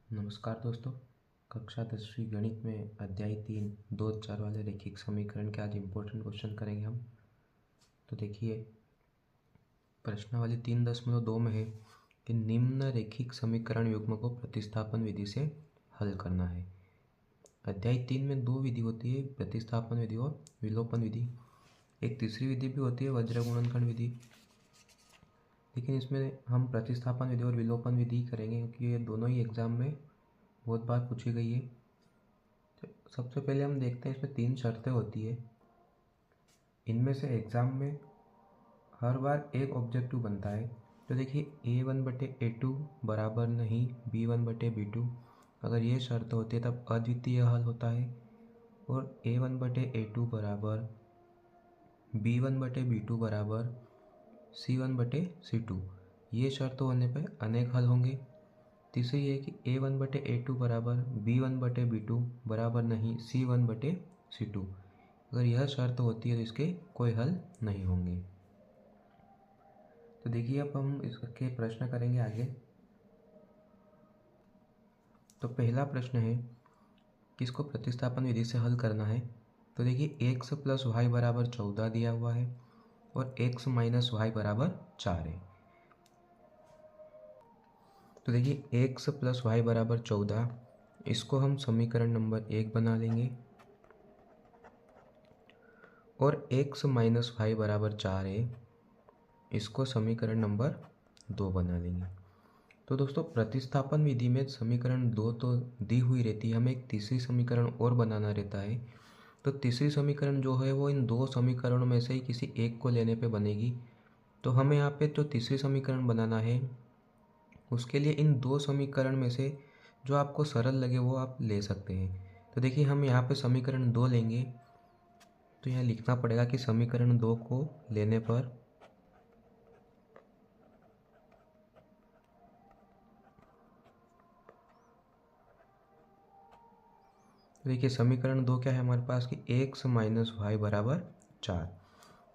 नमस्कार दोस्तों। कक्षा 10वीं गणित में अध्याय 3 2 4 वाले रैखिक समीकरण के आज इम्पोर्टेंट क्वेश्चन करेंगे हम। तो देखिए, प्रश्नावली 3.2 में है कि निम्न रैखिक समीकरण युग्म को प्रतिस्थापन विधि से हल करना है। अध्याय 3 में दो विधि होती है, प्रतिस्थापन विधि और विलोपन विधि। एक तीसरी विधि भी होती है, वज्र गुणनखंड विधि, लेकिन इसमें हम प्रतिस्थापन विधि और विलोपन विधि करेंगे क्योंकि ये दोनों ही एग्जाम में बहुत बार पूछी गई है। तो सबसे पहले हम देखते हैं, इसमें 3 शर्तें होती है। इनमें से एग्ज़ाम में हर बार एक ऑब्जेक्टिव बनता है। तो देखिए, A1/A2 बराबर नहीं B1/B2, अगर ये शर्त होती है तब अद्वितीय हल होता है। और A1/A2 बराबर B1/B2 बराबर C1/C2, ये शर्त होने पर अनेक हल होंगे। तीसरी ये कि A1/A2 बराबर B1/B2 बराबर नहीं C1/C2, अगर यह शर्त होती है तो इसके कोई हल नहीं होंगे। तो देखिए, अब हम इसके प्रश्न करेंगे आगे। तो पहला प्रश्न है कि इसको प्रतिस्थापन विधि से हल करना है। तो देखिए, x + y बराबर 14 दिया हुआ है और x - y बराबर 4 है। तो देखिए, x + y बराबर 14, इसको हम समीकरण नंबर 1 बना लेंगे और x - y बराबर 4 है, इसको समीकरण नंबर 2 बना लेंगे। तो दोस्तों, प्रतिस्थापन विधि में समीकरण 2 तो दी हुई रहती है, हमें एक तीसरी समीकरण और बनाना रहता है। तो तीसरी समीकरण जो है वो इन दो समीकरणों में से ही किसी एक को लेने पे बनेगी। तो हमें यहाँ पे जो तीसरी समीकरण बनाना है, उसके लिए इन दो समीकरण में से जो आपको सरल लगे वो आप ले सकते हैं। तो देखिए, हम यहाँ पे समीकरण 2 लेंगे, तो यहाँ लिखना पड़ेगा कि समीकरण 2 को लेने पर देखिए, समीकरण 2 क्या है हमारे पास कि x - y बराबर 4।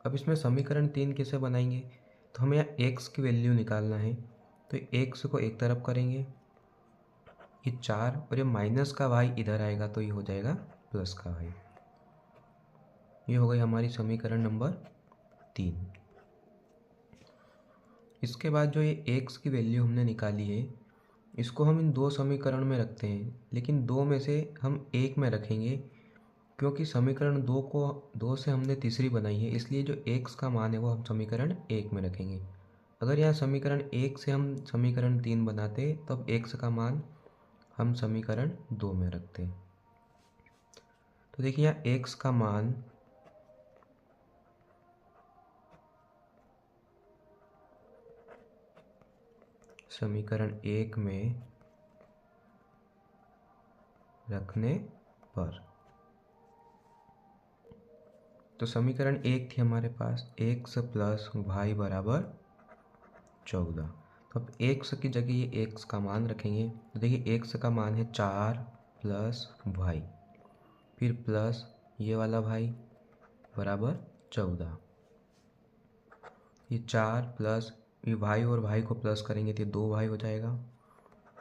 अब इसमें समीकरण 3 कैसे बनाएंगे, तो हमें यहाँ x की वैल्यू निकालना है। तो x को एक तरफ करेंगे, ये 4, और ये माइनस का y इधर आएगा तो ये हो जाएगा प्लस का y। ये हो गई हमारी समीकरण नंबर 3। इसके बाद जो ये x की वैल्यू हमने निकाली है, इसको हम इन दो समीकरण में रखते हैं, लेकिन दो में से हम एक में रखेंगे क्योंकि समीकरण 2 से हमने तीसरी बनाई है, इसलिए जो x का मान है वो हम समीकरण 1 में रखेंगे। अगर यहाँ समीकरण 1 से हम समीकरण 3 बनाते तब x का मान हम समीकरण 2 में रखते। तो देखिए, यहाँ x का मान समीकरण 1 में रखने पर, तो समीकरण 1 थी हमारे पास x + y बराबर 14। तो अब x की जगह ये x का मान रखेंगे। तो देखिए, x का मान है 4 + y, फिर प्लस ये वाला y बराबर 14। ये 4 प्लस ये y और y को प्लस करेंगे तो 2y हो जाएगा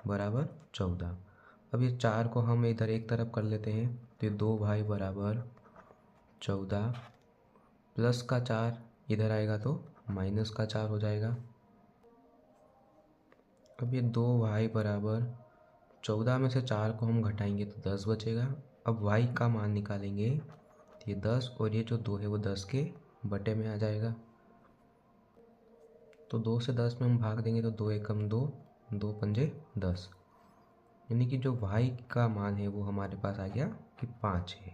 बराबर 14। अब ये 4 को हम इधर एक तरफ कर लेते हैं, तो ये 2y बराबर 14 प्लस का 4 इधर आएगा तो माइनस का 4 हो जाएगा। अब ये 2y बराबर 14 में से 4 को हम घटाएंगे तो 10 बचेगा। अब y का मान निकालेंगे तो ये 10, और ये जो 2 है वो 10 के बटे में आ जाएगा। तो 2 से 10 में हम भाग देंगे तो 2 एकम 2, 2 पंजे 10, यानी कि जो y का मान है वो हमारे पास आ गया कि 5 है।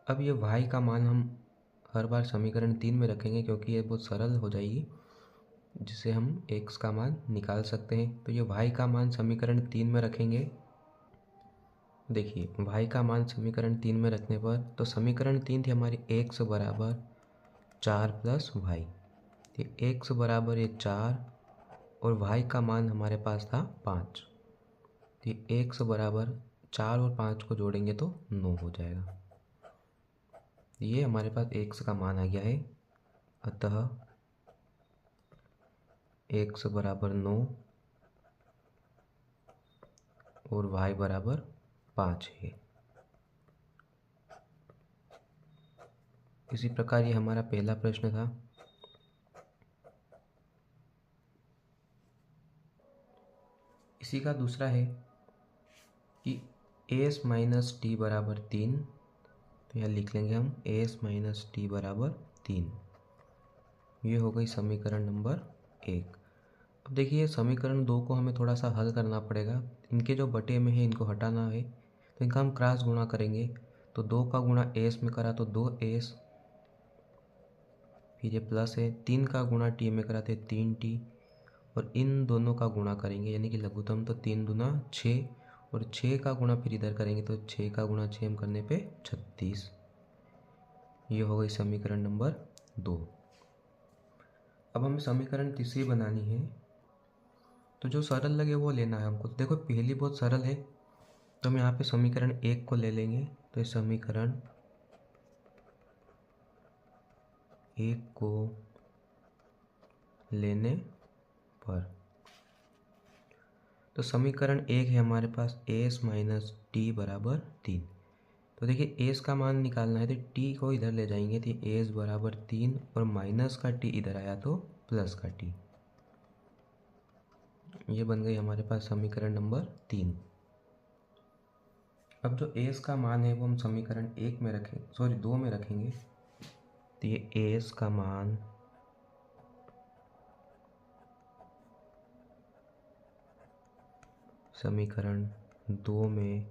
अब ये y का मान हम हर बार समीकरण 3 में रखेंगे क्योंकि ये बहुत सरल हो जाएगी, जिससे हम x का मान निकाल सकते हैं। तो ये y का मान समीकरण 3 में रखेंगे। देखिए, y का मान समीकरण 3 में रखने पर, तो समीकरण 3 थी हमारी x बराबर 4 + y, तो x बराबर ये 4 और y का मान हमारे पास था 5, तो x बराबर 4 और 5 को जोड़ेंगे तो 9 हो जाएगा। ये हमारे पास x का मान आ गया है। अतः x बराबर 9 और y बराबर 5 है। इसी प्रकार ये हमारा पहला प्रश्न था। इसी का दूसरा है कि as माइनस टी बराबर 3, तो यहाँ लिख लेंगे हम as माइनस टी बराबर 3। ये हो गई समीकरण नंबर 1। अब देखिए समीकरण 2 को हमें थोड़ा सा हल करना पड़ेगा। इनके जो बटे में है इनको हटाना है, तो इनका हम क्रॉस गुणा करेंगे। तो 2 का गुणा as में करा तो 2s, फिर ये प्लस है। 3 का गुणा t में करा तो 3t, और इन दोनों का गुणा करेंगे यानी कि लघुत्तम, तो 3 दूना 6, और 6 का गुणा फिर इधर करेंगे तो 6 का गुणा 6 हम करने पे 36। ये हो गई समीकरण नंबर 2। अब हमें समीकरण तीसरी बनानी है, तो जो सरल लगे वो लेना है हमको। देखो पहली बहुत सरल है, तो हम यहाँ पे समीकरण 1 को ले लेंगे। तो इस समीकरण 1 को लेने पर, तो समीकरण 1 है हमारे पास as माइनस टी बराबर 3। तो देखिए as का मान निकालना है, तो t को इधर ले जाएंगे तो as बराबर 3, और माइनस का t इधर आया तो प्लस का t। ये बन गई हमारे पास समीकरण नंबर 3। अब जो as का मान है वो हम समीकरण 1 में रखें, सॉरी 2 में रखेंगे। तो ये as का मान समीकरण 2 में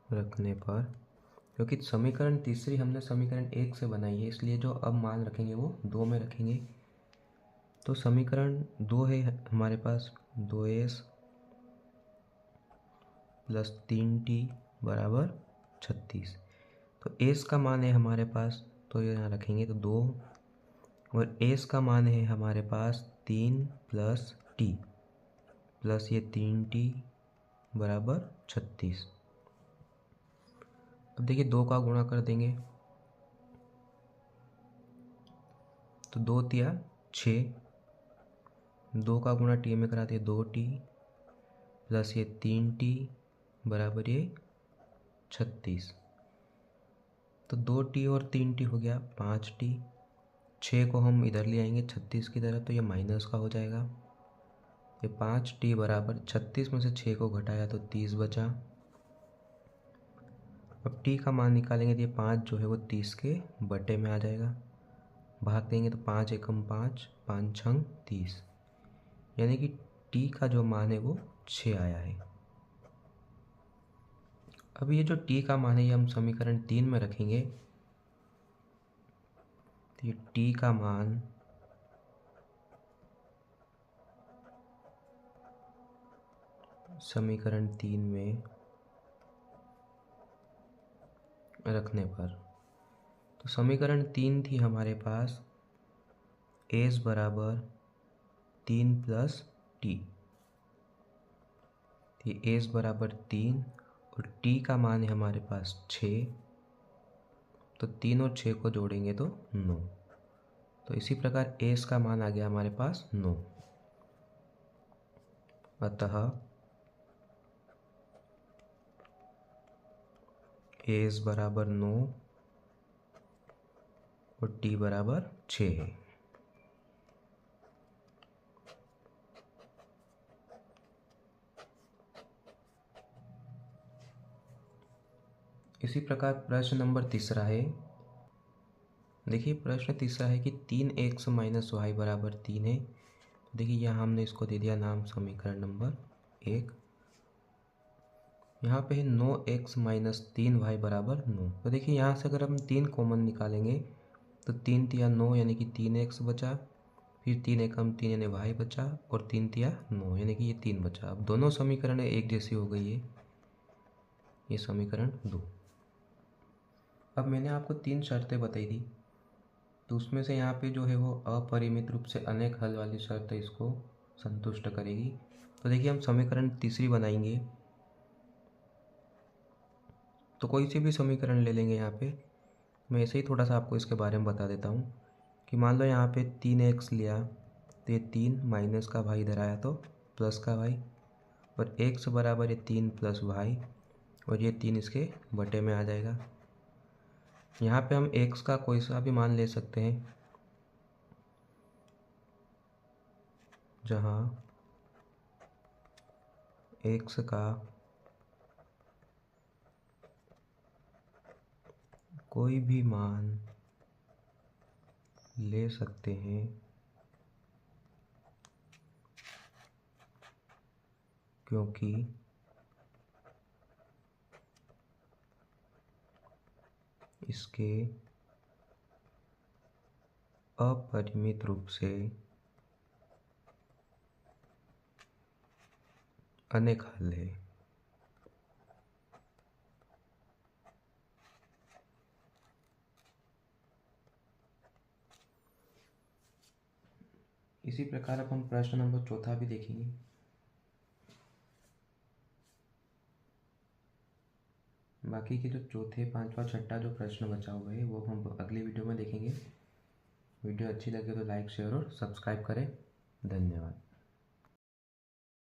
रखने पर, क्योंकि समीकरण तीसरी हमने समीकरण 1 से बनाई है, इसलिए जो अब मान रखेंगे वो 2 में रखेंगे। तो समीकरण 2 है हमारे पास 2s प्लस 3t बराबर 36। तो s का मान है हमारे पास, तो यहाँ रखेंगे तो 2, और s का मान है हमारे पास 3 प्लस t प्लस ये 3t बराबर 36। अब देखिए 2 का गुणा कर देंगे, तो 2 तिया 6, 2 का गुणा t में कराते 2t प्लस ये 3t बराबर ये 36। तो 2t और 3t हो गया 5t। 6 को हम इधर ले आएंगे 36 की तरफ, तो ये माइनस का हो जाएगा। ये 5t बराबर 36 में से 6 को घटाया तो 30 बचा। अब t का मान निकालेंगे तो ये 5 जो है वो 30 के बटे में आ जाएगा। भाग देंगे तो 5 एकम 5, 5 छंग 30, यानी कि t का जो मान है वो 6 आया है। अब ये जो t का मान है ये हम समीकरण 3 में रखेंगे। तो ये t का मान समीकरण 3 में रखने पर, तो समीकरण 3 थी हमारे पास as बराबर 3 प्लस t। as बराबर 3 और t का मान है हमारे पास 6, तो 3 और 6 को जोड़ेंगे तो 9। तो इसी प्रकार as का मान आ गया हमारे पास 9। अतः as बराबर 9 और t बराबर 6 है। इसी प्रकार प्रश्न नंबर तीसरा है। देखिए प्रश्न तीसरा है कि 3x माइनस वाई बराबर 3 है। तो देखिए यहाँ हमने इसको दे दिया नाम समीकरण नंबर 1। यहाँ पे है 9x माइनस 3y बराबर 9। तो देखिए यहाँ से अगर हम 3 कॉमन निकालेंगे तो 3 तिया 9 यानी कि 3x बचा, फिर 3 एकम 3 यानी y बचा, और 3 तिया 9 यानी कि ये 3 बचा। अब दोनों समीकरण एक जैसी हो गई है, ये समीकरण 2। अब मैंने आपको 3 शर्तें बताई थी, तो उसमें से यहाँ पे जो है वो अपरिमित रूप से अनेक हल वाली शर्त इसको संतुष्ट करेगी। तो देखिए हम समीकरण तीसरी बनाएंगे, तो कोई सी भी समीकरण ले लेंगे। यहाँ पे मैं ऐसे ही थोड़ा सा आपको इसके बारे में बता देता हूँ कि मान लो यहाँ पे 3x लिया, तो ये 3 माइनस का भाई इधर आया तो प्लस का वाई, और x बराबर है 3 प्लस वाई, और ये 3 इसके बटे में आ जाएगा। यहाँ पे हम x का कोई सा भी मान ले सकते हैं, जहाँ x का कोई भी मान ले सकते हैं, क्योंकि इसके अपरिमित रूप से अनेक हल है। इसी प्रकार अब हम प्रश्न नंबर 4 भी देखेंगे। बाकी के जो चौथे, पांचवा, छठा जो प्रश्न बचा हुआ है वो हम अगली वीडियो में देखेंगे। वीडियो अच्छी लगे तो लाइक, शेयर और सब्सक्राइब करें। धन्यवाद।